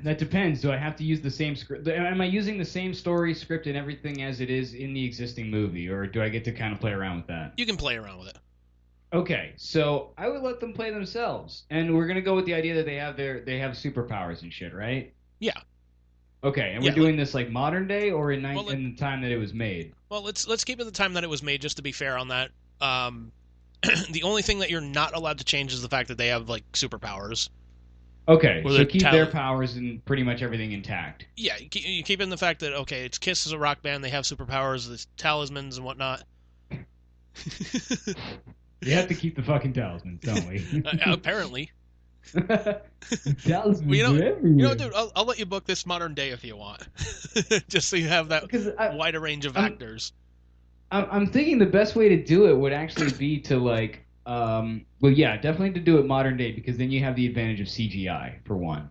That depends. Do I have to use the same script? Am I using the same story script and everything as it is in the existing movie, or do I get to kind of play around with that? You can play around with it. Okay, so I would let them play themselves, and we're gonna go with the idea that they have superpowers and shit, right? Yeah, Okay, and we're yeah. doing this like modern day or Well, in the time that it was made. let's keep it the time that it was made, just to be fair on that. The only thing that you're not allowed to change is the fact that they have like superpowers. Okay, Or so keep their powers and pretty much everything intact. Yeah, you keep in the fact that okay, it's Kiss as a rock band. They have superpowers, the talismans and whatnot. We have to keep the fucking talismans, don't we? Apparently. Talismans Well, are everywhere. dude, I'll let you book this modern day if you want, just so you have that wider range of actors. I'm thinking the best way to do it would actually be to like, well, yeah, definitely to do it modern day because then you have the advantage of CGI for one.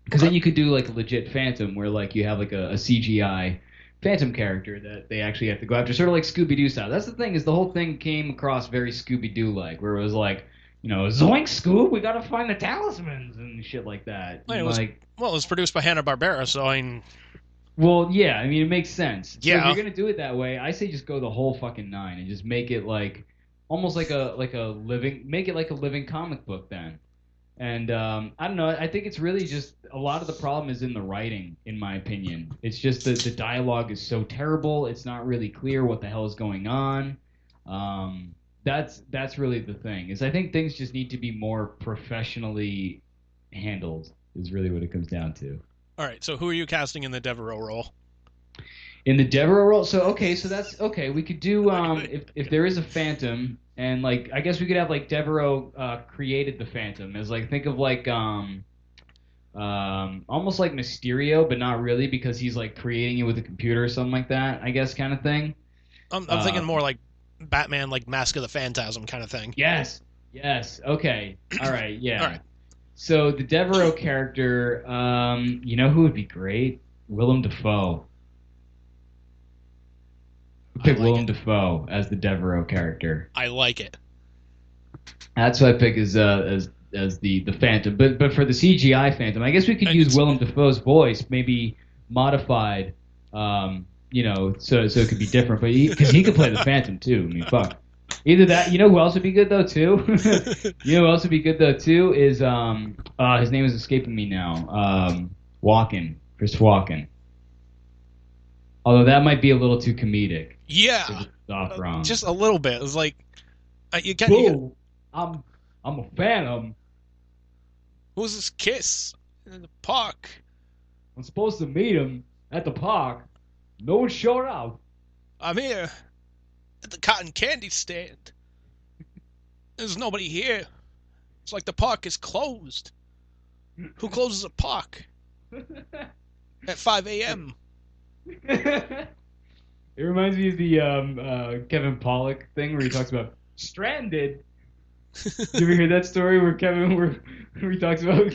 Because then you could do like a legit Phantom where like you have like a CGI Phantom character that they actually have to go after, sort of like Scooby Doo style. That's the thing is the whole thing came across very Scooby Doo like, where it was like, zoink Scoob, we gotta find the talismans and shit like that. Well, And like, it was produced by Hanna-Barbera, so I mean, well, yeah, I mean it makes sense. So yeah. if you're gonna do it that way, I say just go the whole fucking nine and just make it like almost like make it like a living comic book then. And I don't know. I think it's really just a lot of the problem is in the writing, in my opinion. It's just that the dialogue is so terrible. It's not really clear what the hell is going on. That's really the thing. Is I think things just need to be more professionally handled. Is really what it comes down to. All right. So who are you casting in the Devereaux role? In the Devereaux role, so that's okay. We could do if there is a Phantom, and like I guess we could have like Devereaux created the Phantom as like think of like almost like Mysterio, but not really because he's like creating it with a computer or something like that. I guess kind of thing. I'm thinking more like Batman, like Mask of the Phantasm kind of thing. Yes. Okay. All right. Yeah. All right. So the Devereaux character, you know who would be great? Willem Dafoe. Pick Willem Dafoe as the Devereaux character. I like it. That's what I pick as the Phantom. But for the CGI Phantom, I guess we could use Willem Dafoe's voice, maybe modified, so it could be different. But because he could play the Phantom too. I mean, fuck. Either that, you know who else would be good though too? You know who else would be good though too is his name is escaping me now. Chris Walken. Although that might be a little too comedic. Yeah, wrong. Just a little bit. It's like you can't. Boo! I'm a Phantom. Who's this Kiss in the park? I'm supposed to meet him at the park. No one showed up. I'm here at the cotton candy stand. There's nobody here. It's like the park is closed. Who closes a park at 5 a.m.? It reminds me of the Kevin Pollak thing where he talks about stranded. Did you ever hear that story where he talks about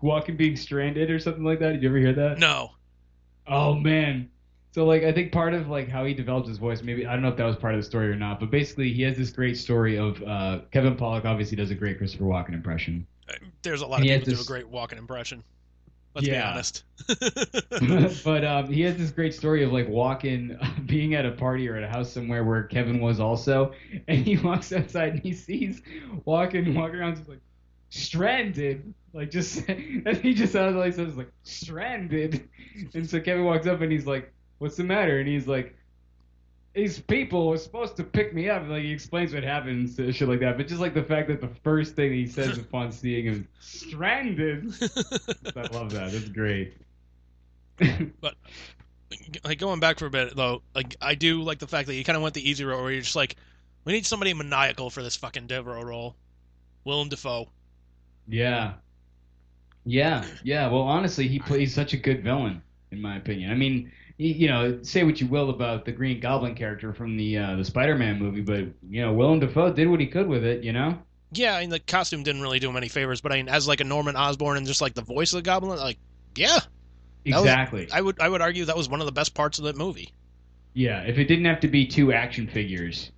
Walken being stranded or something like that? Did you ever hear that? No. Oh man. So like I think part of like how he developed his voice, maybe I don't know if that was part of the story or not, but basically he has this great story of Kevin Pollak obviously does a great Christopher Walken impression. There's a lot of people who do a great Walken impression. Let's be honest. But he has this great story of like Walken being at a party or at a house somewhere where Kevin was also, and he walks outside and he sees Walken walking around just like stranded, like just and he just sounds like says like stranded, and so Kevin walks up and he's like, "What's the matter?" And he's like, "These people were supposed to pick me up." Like he explains what happens, shit like that. But just like the fact that the first thing he says upon seeing him stranded, I love that. That's great. But like going back for a bit though, like I do like the fact that you kind of went the easy road where you're just like, we need somebody maniacal for this fucking Devereaux role. Willem Dafoe. Yeah. Well, honestly, he plays such a good villain, in my opinion. I mean, say what you will about the Green Goblin character from the Spider-Man movie, but Willem Dafoe did what he could with it, Yeah, I mean the costume didn't really do him any favors, but I mean as like a Norman Osborn and just like the voice of the Goblin, like yeah, exactly. I would argue that was one of the best parts of that movie. Yeah, if it didn't have to be two action figures,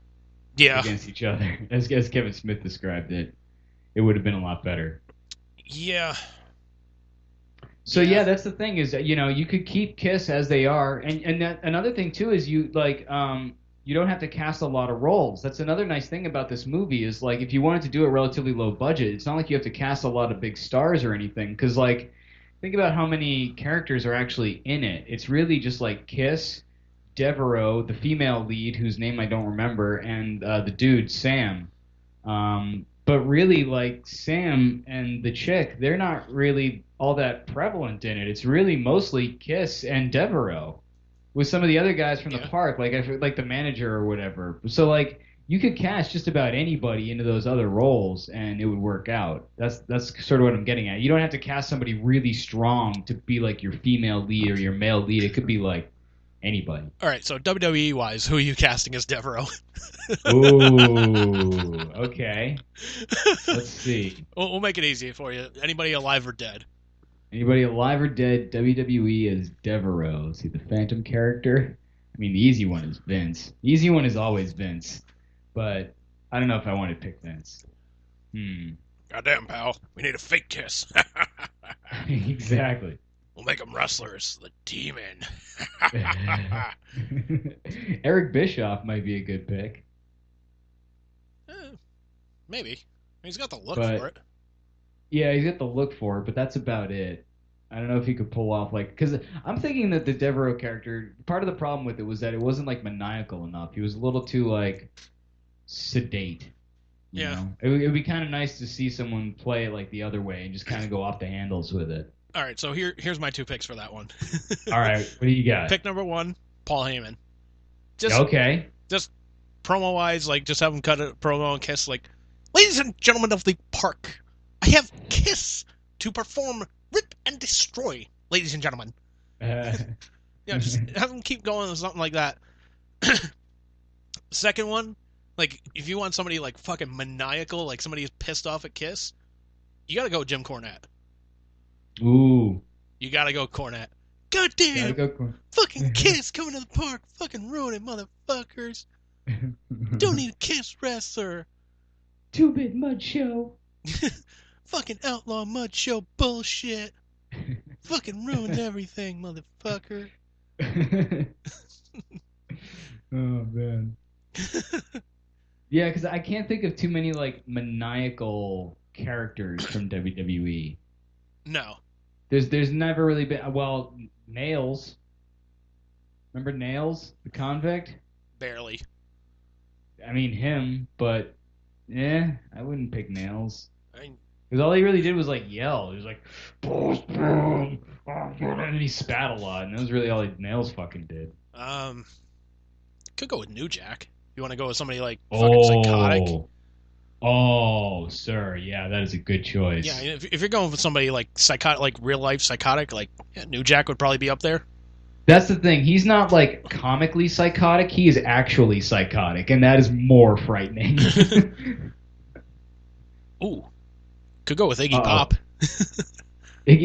against each other, as Kevin Smith described it, it would have been a lot better. Yeah. So yeah, that's the thing is that you could keep Kiss as they are, and another thing too is you don't have to cast a lot of roles. That's another nice thing about this movie is like if you wanted to do a relatively low budget, it's not like you have to cast a lot of big stars or anything. Because like think about how many characters are actually in it. It's really just like Kiss, Devereaux, the female lead whose name I don't remember, and the dude Sam. But really, like Sam and the chick, they're not really all that prevalent in it. It's really mostly Kiss and Devereaux with some of the other guys from the park, like the manager or whatever. So like you could cast just about anybody into those other roles and it would work out. That's sort of what I'm getting at. You don't have to cast somebody really strong to be like your female lead or your male lead. It could be like anybody. All right, so WWE wise, who are you casting as Devereaux? Ooh, okay. Let's see. We'll make it easy for you. Anybody alive or dead? Anybody alive or dead? WWE as Devereaux. See the Phantom character. I mean, the easy one is Vince. The easy one is always Vince, but I don't know if I want to pick Vince. Goddamn, pal, we need a fake Kiss. Exactly. We'll make them wrestlers. The Demon. Eric Bischoff might be a good pick. Maybe. He's got the look for it. Yeah, he's got the look for it, but that's about it. I don't know if he could pull off because I'm thinking that the Devereaux character, part of the problem with it was that it wasn't like maniacal enough. He was a little too like sedate. You know? It would be kind of nice to see someone play it like the other way and just kind of go off the handles with it. All right, so here's my 2 picks for that one. All right, what do you got? Pick number 1, Paul Heyman. Okay. Just promo-wise, like, just have him cut a promo and Kiss, like, ladies and gentlemen of the park, I have Kiss to perform Rip and Destroy, ladies and gentlemen. Just have him keep going or something like that. Second one, like, if you want somebody, like, fucking maniacal, like somebody who's pissed off at Kiss, you gotta go Jim Cornette. Ooh. You gotta go Cornette. Goddamn! Fucking Kiss coming to the park. Fucking ruin it, motherfuckers. Don't need a Kiss wrestler. 2-bit mud show. Fucking outlaw mud show bullshit. Fucking ruined everything, motherfucker. Oh, man. Yeah, because I can't think of too many, like, maniacal characters from WWE. No. There's never really been... Well, Nails. Remember Nails, the convict? Barely. I mean, him, but... I wouldn't pick Nails. Because all he really did was, like, yell. He was like... And he spat a lot, and that was really all Nails fucking did. Could go with New Jack. You want to go with somebody, like, fucking psychotic? Oh, sir, yeah, that is a good choice. Yeah, if you're going with somebody like psychotic, like real life psychotic, like New Jack would probably be up there. That's the thing. He's not like comically psychotic. He is actually psychotic, and that is more frightening. Ooh, could go with Iggy Pop.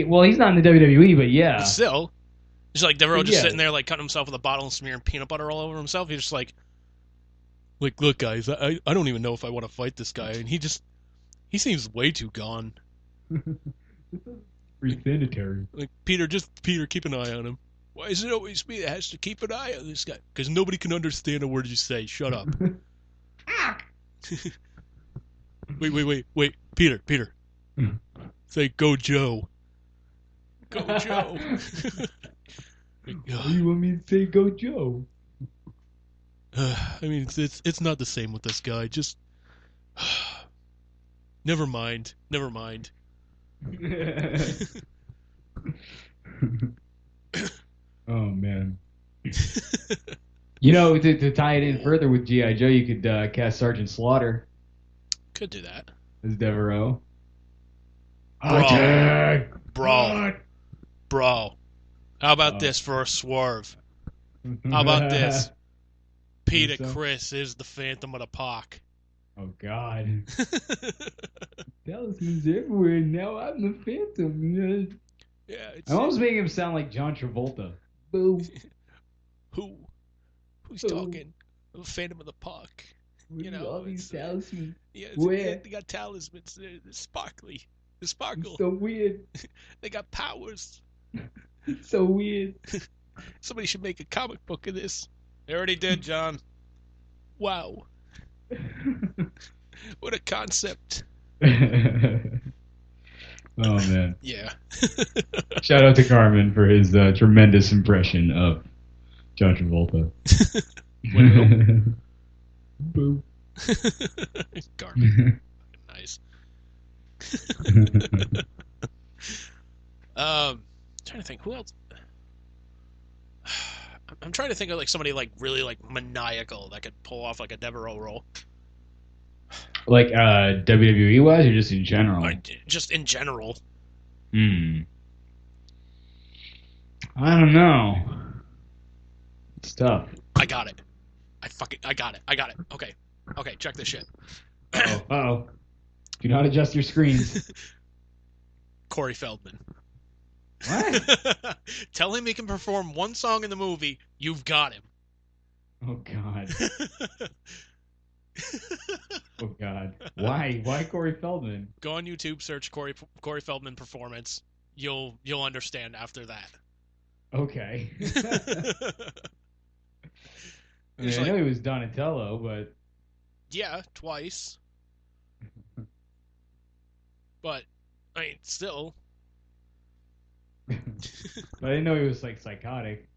Well, he's not in the WWE, but yeah. But still, just like Devereaux just sitting there, like cutting himself with a bottle and smearing peanut butter all over himself. He's just like, look, guys, I don't even know if I want to fight this guy, and he seems way too gone. Pretty sanitary. Like, Peter, keep an eye on him. Why is it always me that has to keep an eye on this guy? Because nobody can understand a word you say. Shut up. Wait. Peter. Say, go Joe. Go Joe. You want me to say go Joe? I mean, it's not the same with this guy. Just never mind. Oh man. To tie it in further with G.I. Joe, you could cast Sergeant Slaughter. Could do that. As Devereaux. Bro. How about this for a swerve? How about this? Peter Criss is the Phantom of the Park. Oh, God. Talisman's everywhere. Now I'm the Phantom. Yeah, I almost make him sound like John Travolta. Boo. Who's talking? The Phantom of the Park. All these talismans. Yeah, where? They got talismans. They're sparkly. They sparkle. It's so weird. They got powers. It's so weird. Somebody should make a comic book of this. They already did, John. Wow. What a concept. Oh man! Yeah. Shout out to Carmen for his tremendous impression of John Travolta. Boo. Garmin. Nice. Trying to think who else. I'm trying to think of like somebody like really like maniacal that could pull off like a Devereaux role. Like WWE wise, or just in general? Just in general. I don't know. It's tough. I got it. I got it. Okay, check this shit. Uh-oh. Do not adjust your screens. Corey Feldman. What? Tell him he can perform one song in the movie. You've got him. Oh God. Oh God. Why? Why Corey Feldman? Go on YouTube, search Corey Feldman performance. You'll understand after that. Okay. I know he was Donatello, but yeah, twice. But I mean, still. But I didn't know he was like psychotic.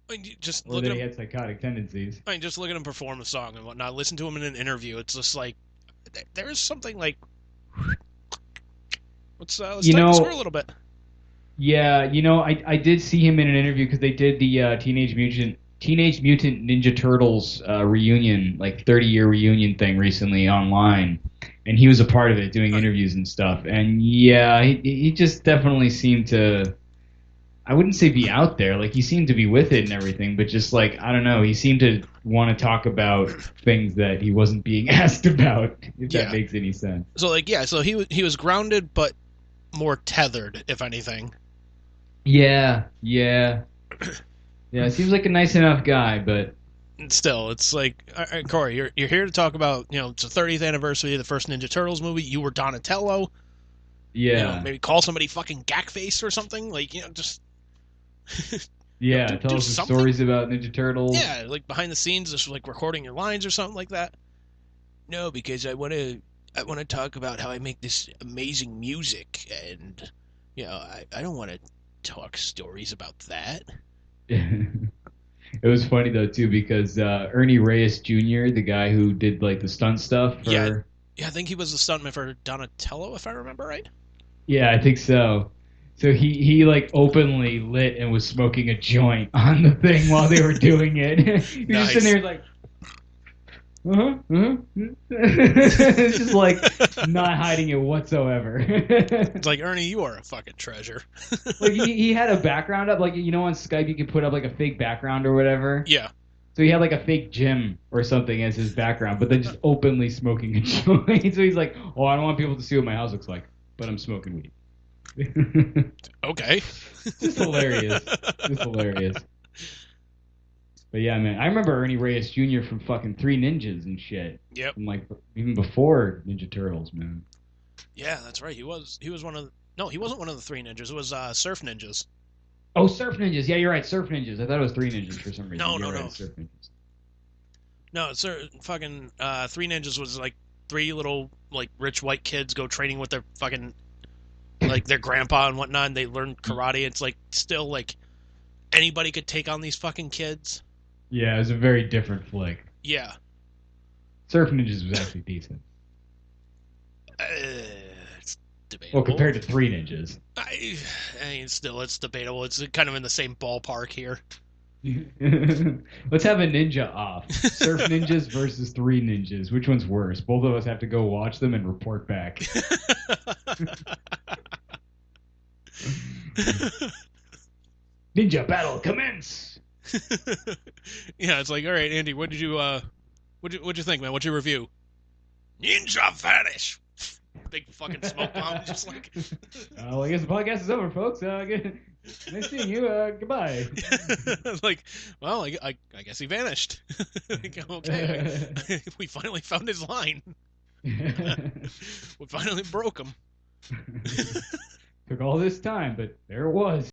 I mean, just or look that at he him. had psychotic tendencies. I mean, just look at him perform a song and whatnot. Listen to him in an interview. It's just like there is something like. Let's tighten the screw a little bit. Yeah, I did see him in an interview because they did the Teenage Mutant Ninja Turtles reunion, like 30-year reunion thing recently online, and he was a part of it, doing interviews and stuff. And yeah, he just definitely seemed to. I wouldn't say be out there, like he seemed to be with it and everything, but just like I don't know, he seemed to want to talk about things that he wasn't being asked about. If that makes any sense. So so he was grounded, but more tethered, if anything. Yeah. Seems like a nice enough guy, but still, it's like, all right, Corey, you're here to talk about, it's the 30th anniversary of the first Ninja Turtles movie. You were Donatello. Yeah. Maybe call somebody fucking Gackface or something. Like, just. Yeah, tell us some stories about Ninja Turtles. Yeah, like behind the scenes, just like recording your lines or something like that. No, because I want to talk about how I make this amazing music, and I don't want to talk stories about that. It was funny though too because Ernie Reyes Jr., the guy who did like the stunt stuff for yeah, I think he was the stuntman for Donatello, if I remember right. Yeah, I think so. So he like openly lit and was smoking a joint on the thing while they were doing it. He was just sitting there like it's just like not hiding it whatsoever. It's like, Ernie, you are a fucking treasure. Like he had a background up, like on Skype you can put up like a fake background or whatever. Yeah. So he had like a fake gym or something as his background, but then just openly smoking a joint. So he's like, "Oh, I don't want people to see what my house looks like, but I'm smoking weed." Okay. Just hilarious. But yeah, man, I remember Ernie Reyes Jr. from fucking Three Ninjas and shit. Yep. From like even before Ninja Turtles, man. Yeah, that's right. He was one of no, he wasn't one of the Three Ninjas. It was Surf Ninjas. Oh, Surf Ninjas. Yeah, you're right. Surf Ninjas. I thought it was Three Ninjas for some reason. No. Right, Surf Ninjas. No, fucking Three Ninjas was like three little like rich white kids go training with their fucking like their grandpa and whatnot, and they learn karate. It's like still like anybody could take on these fucking kids. Yeah, it was a very different flick. Yeah. Surf Ninjas was actually decent. It's debatable. Well, compared to Three Ninjas. I mean, still, it's debatable. It's kind of in the same ballpark here. Let's have a ninja off. Surf Ninjas versus Three Ninjas. Which one's worse? Both of us have to go watch them and report back. Ninja battle commence. Yeah, it's like, all right, Andy, what'd you think, man? What's your review? Ninja vanish. Big fucking smoke bomb, just like. Well, I guess the podcast is over, folks. Nice seeing you. Goodbye. Like, well, I guess he vanished. Okay, we finally found his line. We finally broke him. Took all this time, but there it was.